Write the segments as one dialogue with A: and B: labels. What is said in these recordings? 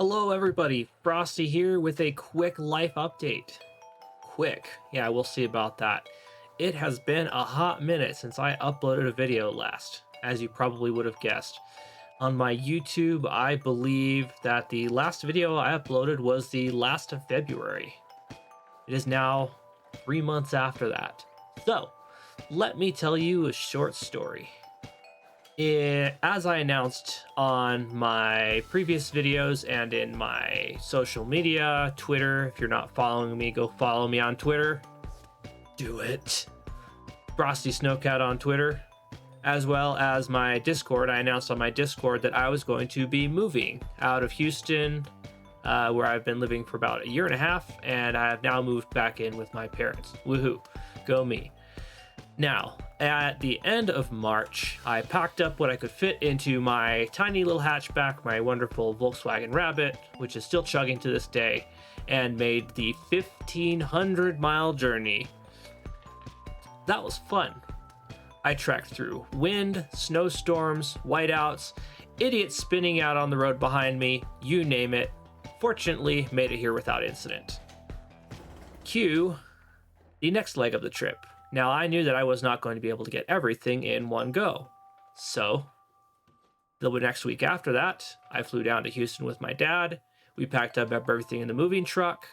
A: Hello, everybody. Frosty here with a quick life update. Quick. Yeah, we'll see about that. It has been a hot minute since I uploaded a video last, as you probably would have guessed. On my YouTube, I believe that the last video I uploaded was the last of February. It is now 3 months after that. So, let me tell you a short story. As I announced on my previous videos and in my social media, Twitter, if you're not following me, go follow me on Twitter. Do it. Frosty Snowcat on Twitter, as well as my Discord. I announced on my Discord that I was going to be moving out of Houston, where I've been living for about a year and a half, and I have now moved back in with my parents. Woohoo. Go me. Now, at the end of March, I packed up what I could fit into my tiny little hatchback, my wonderful Volkswagen Rabbit, which is still chugging to this day, and made the 1,500-mile journey. That was fun. I trekked through wind, snowstorms, whiteouts, idiots spinning out on the road behind me, you name it. Fortunately, made it here without incident. Cue the next leg of the trip. Now, I knew that I was not going to be able to get everything in one go. So, the next week after that, I flew down to Houston with my dad. We packed up everything in the moving truck,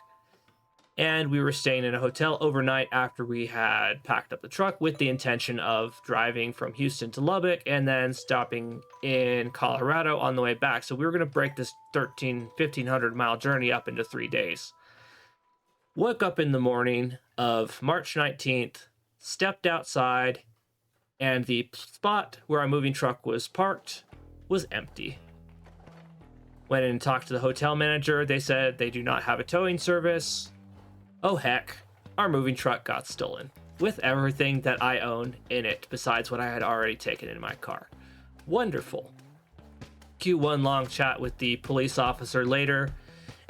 A: and we were staying in a hotel overnight after we had packed up the truck with the intention of driving from Houston to Lubbock and then stopping in Colorado on the way back. So we were going to break this 1,500 mile journey up into 3 days. Woke up in the morning of March 19th, stepped outside, and the spot where our moving truck was parked was empty. Went in and talked to the hotel manager. They said they do not have a towing service. Oh heck, our moving truck got stolen, with everything that I own in it besides what I had already taken in my car. Wonderful. Cue one long chat with the police officer later,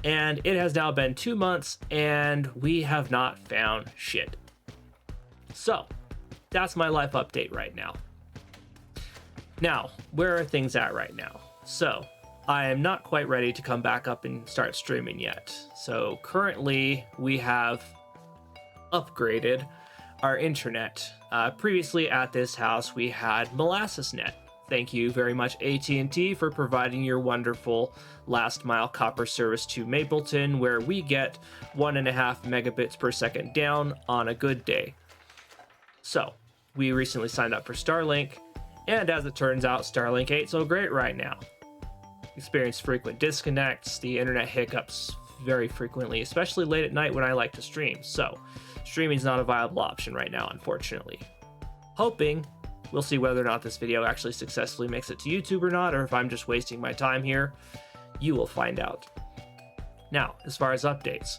A: and it has now been 2 months and we have not found shit. So, that's my life update right now. Now, where are things at right now? So, I am not quite ready to come back up and start streaming yet. So, currently, we have upgraded our internet. Previously at this house, we had MollassesNet. Thank you very much, AT&T, for providing your wonderful last mile copper service to Mapleton, where we get 1.5 megabits per second down on a good day. So, we recently signed up for Starlink, and as it turns out, Starlink ain't so great right now. Experience frequent disconnects, the internet hiccups very frequently, especially late at night when I like to stream. So, streaming's not a viable option right now, unfortunately. Hoping we'll see whether or not this video actually successfully makes it to YouTube or not, or if I'm just wasting my time here. You will find out. Now, as far as updates,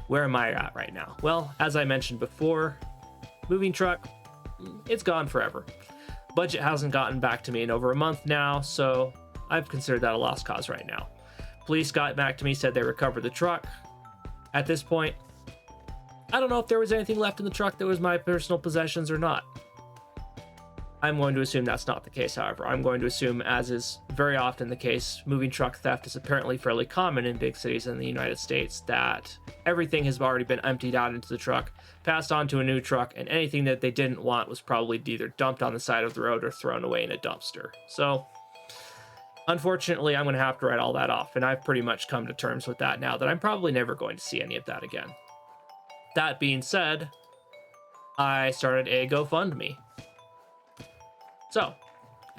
A: where am I at right now? Well, as I mentioned before, moving truck, it's gone forever. Budget hasn't gotten back to me in over a month now, so I've considered that a lost cause right now. Police got back to me, said they recovered the truck. At this point, I don't know if there was anything left in the truck that was my personal possessions or not. I'm going to assume that's not the case, however. I'm going to assume, as is very often the case, moving truck theft is apparently fairly common in big cities in the United States, that everything has already been emptied out into the truck, passed on to a new truck, and anything that they didn't want was probably either dumped on the side of the road or thrown away in a dumpster. So, unfortunately, I'm going to have to write all that off, and I've pretty much come to terms with that now, that I'm probably never going to see any of that again. That being said, I started a GoFundMe. So,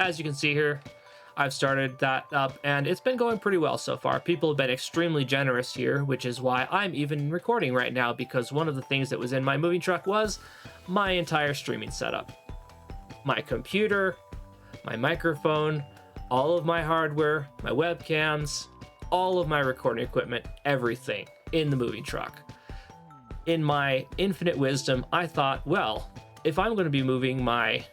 A: as you can see here, I've started that up, and it's been going pretty well so far. People have been extremely generous here, which is why I'm even recording right now, because one of the things that was in my moving truck was my entire streaming setup. My computer, my microphone, all of my hardware, my webcams, all of my recording equipment, everything in the moving truck. In my infinite wisdom, I thought, well, if I'm going to be moving my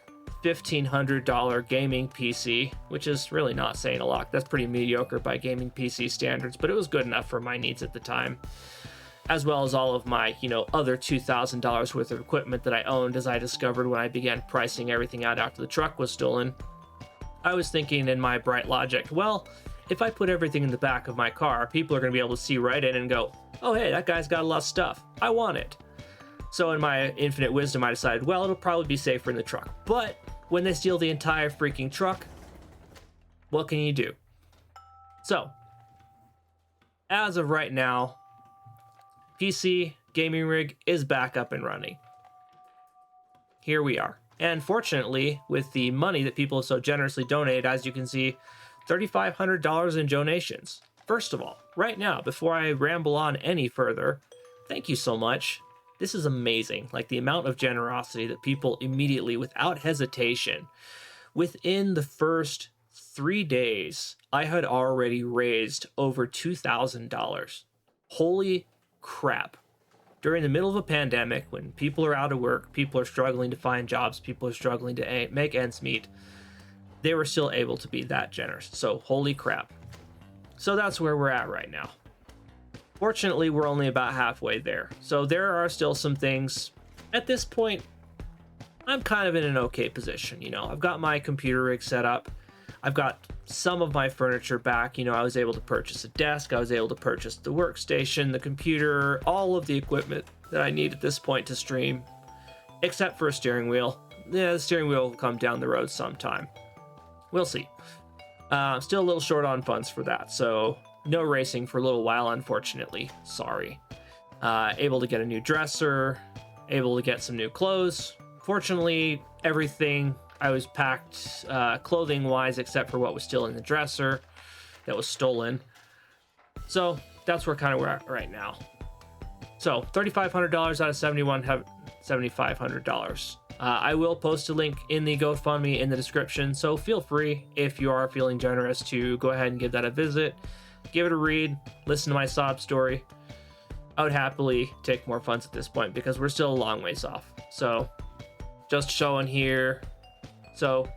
A: $1,500 gaming PC, which is really not saying a lot. That's pretty mediocre by gaming PC standards, but it was good enough for my needs at the time. As well as all of my, other $2,000 worth of equipment that I owned, as I discovered when I began pricing everything out after the truck was stolen. I was thinking in my bright logic, well, if I put everything in the back of my car, people are going to be able to see right in and go, oh, hey, that guy's got a lot of stuff. I want it. So in my infinite wisdom, I decided, well, it'll probably be safer in the truck. But when they steal the entire freaking truck, what can you do? So, as of right now, PC gaming rig is back up and running. Here we are. And fortunately, with the money that people have so generously donated, as you can see, $3,500 in donations. First of all, right now, before I ramble on any further, thank you so much. This is amazing. Like the amount of generosity that people immediately, without hesitation, within the first 3 days, I had already raised over $2,000. Holy crap. During the middle of a pandemic, when people are out of work, people are struggling to find jobs, people are struggling to make ends meet, they were still able to be that generous. So holy crap. So that's where we're at right now. Fortunately, we're only about halfway there. So there are still some things. At this point, I'm kind of in an okay position. You know, I've got my computer rig set up. I've got some of my furniture back. You know, I was able to purchase a desk. I was able to purchase the workstation, the computer, all of the equipment that I need at this point to stream, except for a steering wheel. Yeah, the steering wheel will come down the road sometime. We'll see. Still a little short on funds for that, so no racing for a little while, unfortunately. Sorry. Able to get a new dresser, able to get some new clothes. Fortunately, everything I was packed clothing-wise except for what was still in the dresser that was stolen. So that's where kind of we're at right now. So $3,500 out of $7,500. I will post a link in the GoFundMe in the description, so feel free, if you are feeling generous, to go ahead and give that a visit, give it a read, listen to my sob story. I would happily take more funds at this point because we're still a long ways off. So just showing here. So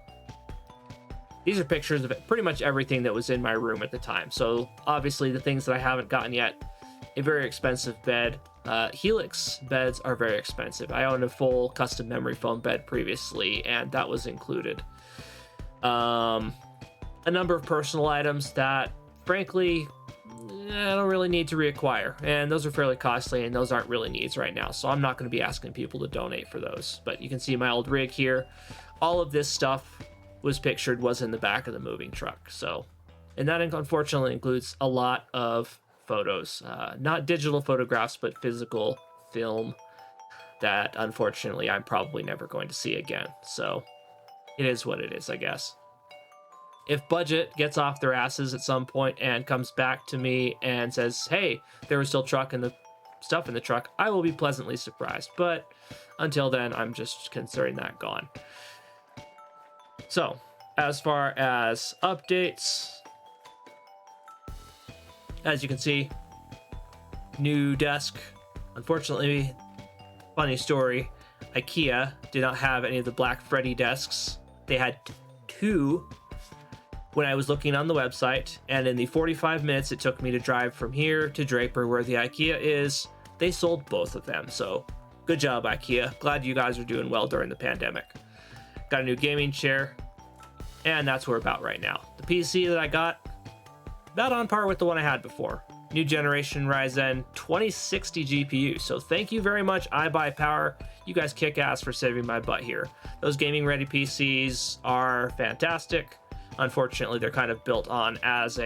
A: these are pictures of pretty much everything that was in my room at the time. So obviously the things that I haven't gotten yet, a very expensive bed. Helix beds are very expensive. I owned a full custom memory foam bed previously, and that was included. A number of personal items that, frankly, I don't really need to reacquire, and those are fairly costly, and those aren't really needs right now, so I'm not going to be asking people to donate for those. But you can see my old rig here. All of this stuff was in the back of the moving truck. So, and that unfortunately includes a lot of photos, not digital photographs, but physical film that unfortunately I'm probably never going to see again. So it is what it is, I guess. If budget gets off their asses at some point and comes back to me and says, hey, there was still stuff in the truck, I will be pleasantly surprised. But until then, I'm just considering that gone. So as far as updates, as you can see, new desk. Unfortunately, funny story, IKEA did not have any of the Black Freddy desks. They had two when I was looking on the website, and in the 45 minutes it took me to drive from here to Draper, where the IKEA is, they sold both of them. So good job, IKEA. Glad you guys are doing well during the pandemic. Got a new gaming chair, and that's where we're about right now. The PC that I got, about on par with the one I had before. New generation Ryzen 2060 GPU. So thank you very much, iBuyPower. You guys kick ass for saving my butt here. Those gaming ready PCs are fantastic. Unfortunately, they're kind of built on as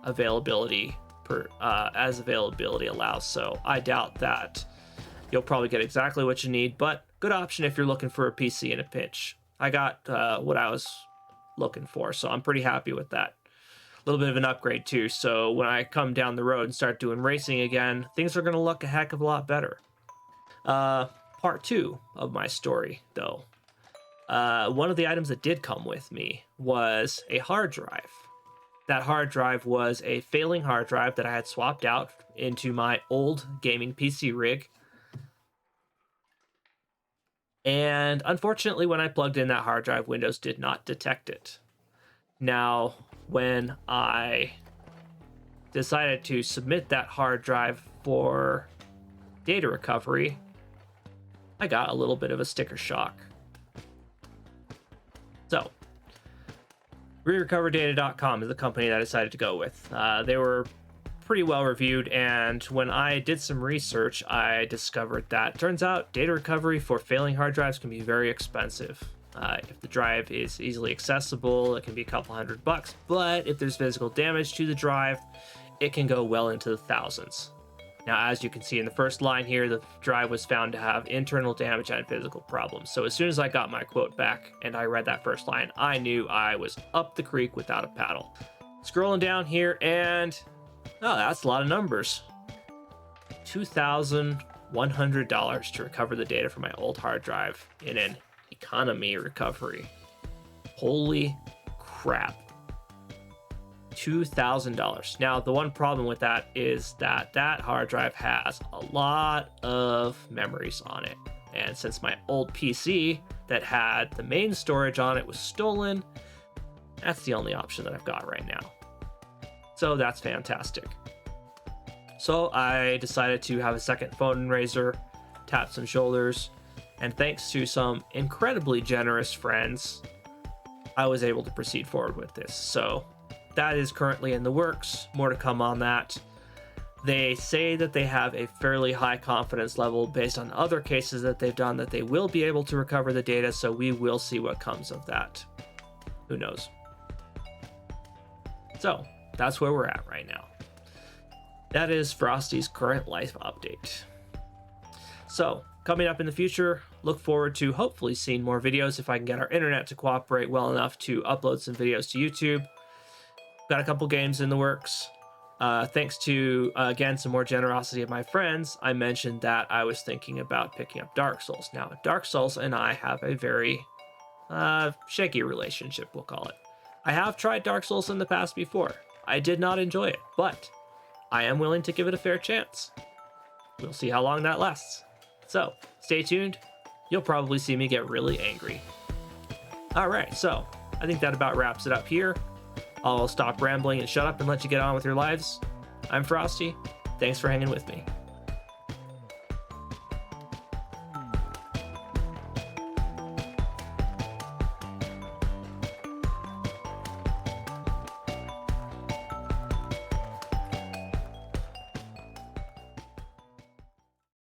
A: availability allows. So I doubt that you'll probably get exactly what you need, but good option if you're looking for a PC in a pinch. I got what I was looking for, so I'm pretty happy with that. A little bit of an upgrade too, so when I come down the road and start doing racing again, things are going to look a heck of a lot better. Part 2 of my story, though. One of the items that did come with me was a hard drive. That hard drive was a failing hard drive that I had swapped out into my old gaming PC rig. And unfortunately, when I plugged in that hard drive, Windows did not detect it. Now, when I decided to submit that hard drive for data recovery, I got a little bit of a sticker shock. So, ReRecoverData.com is the company that I decided to go with. They were pretty well reviewed, and when I did some research, I discovered that turns out data recovery for failing hard drives can be very expensive. If the drive is easily accessible, it can be a couple $100, but if there's physical damage to the drive, it can go well into the thousands. Now, as you can see in the first line here, the drive was found to have internal damage and physical problems. So as soon as I got my quote back and I read that first line, I knew I was up the creek without a paddle. Scrolling down here, and oh, that's a lot of numbers. $2,100 to recover the data from my old hard drive in an economy recovery. Holy crap. $2,000. Now, the one problem with that is that that hard drive has a lot of memories on it. And since my old PC that had the main storage on it was stolen, that's the only option that I've got right now. So that's fantastic. So I decided to have a second phone raiser, tap some shoulders, and thanks to some incredibly generous friends, I was able to proceed forward with this. So that is currently in the works. More to come on that. They say that they have a fairly high confidence level based on other cases that they've done that they will be able to recover the data, so we will see what comes of that. Who knows? So that's where we're at right now. That is Frosty's current life update. So coming up in the future, look forward to hopefully seeing more videos if I can get our internet to cooperate well enough to upload some videos to YouTube. Got a couple games in the works. Thanks to, again, some more generosity of my friends, I mentioned that I was thinking about picking up Dark Souls. Now, Dark Souls and I have a very shaky relationship, we'll call it. I have tried Dark Souls in the past before. I did not enjoy it, but I am willing to give it a fair chance. We'll see how long that lasts. So, stay tuned. You'll probably see me get really angry. Alright, so I think that about wraps it up here. I'll stop rambling and shut up and let you get on with your lives. I'm Frosty. Thanks for hanging with me.